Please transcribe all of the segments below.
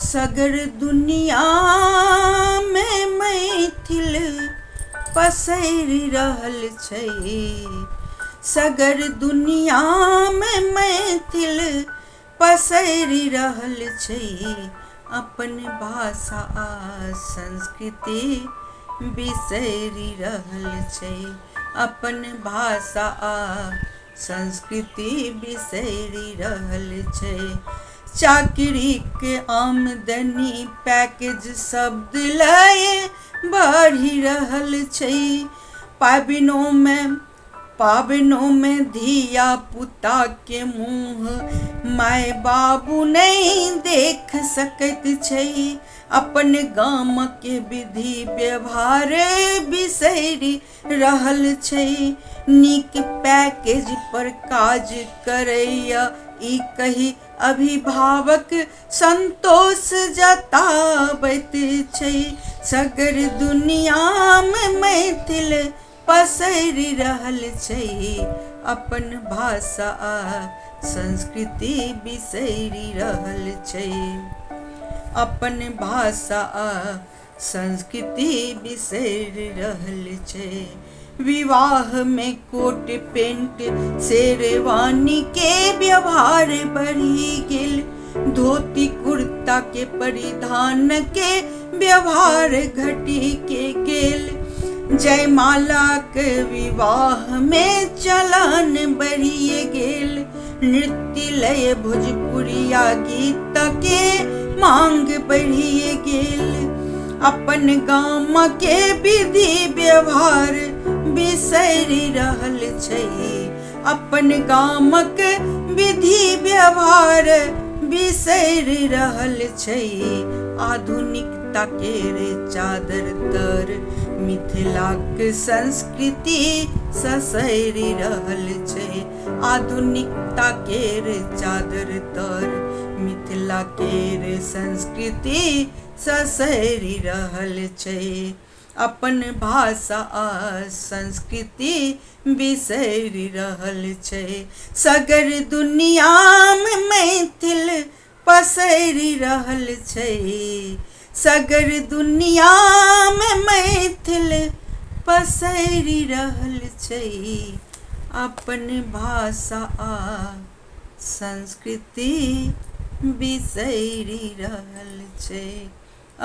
सगर दुनिया में मैथिल पसरि रहल छै। सगर दुनिया में मैथिल पसरि रहल छै। अपन भाषा आ संस्कृति बिसरि रहल छै। अपन भाषा आ संस्कृति बिसरि रहल छै। चाकरी के आमदनी पैकेज शब्द लय बढ़ि रहल छै। पाबनों में धिया पुता के मुँह माय बाबू नहीं देख सकैत छै। अपन गाम के विधि व्यवहार बिसरि रहल छै। नीक पैकेज पर काज करैया ई कही अभिभावक संतोष जताबैत छै। सगर दुनिया में मैथिल पसरि रहल छै। अपन भाषा आ संस्कृति बिसरि रहल छै। अपन भाषा आ संस्कृति बिसरि रहल छै। विवाह में कोट पेंट शेरवानी के व्यवहार बढ़ी गेल। धोती कुर्ता के परिधान के व्यवहार घटी के गेल। जयमाला के विवाह में चलन बढ़िए गेल। नृत्य लय भोजपुरिया गीत के मांग बढ़िए गेल। अपन गाम के विधि व्यवहार बिसरि रहल छै। अपन गाम के विधि व्यवहार बिसरि रहल छै। आधुनिकता के रे चादर तर मिथिलाक संस्कृति ससरि रहल छै। आधुनिकता के रे चादर तर मिथिला के रे संस्कृति ससरि रहल छै। अपन भाषा आ संस्कृति बिसरि रहल छै। सगर दुनिया में मैथिल पसरि रहल छै। सगर दुनिया में मैथिल पसरि रहल छै। अपन भाषा आ संस्कृति बिसरि रहल छै।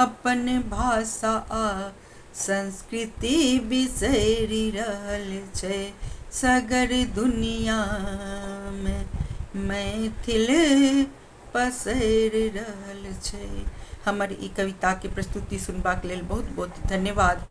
अपन भाषा आ संस्कृति बिसरि रहल छै। सगर दुनिया में मैथिल पसरि रहल छै। हमर ई कविता के प्रस्तुति सुनबाक लेल बहुत बहुत धन्यवाद।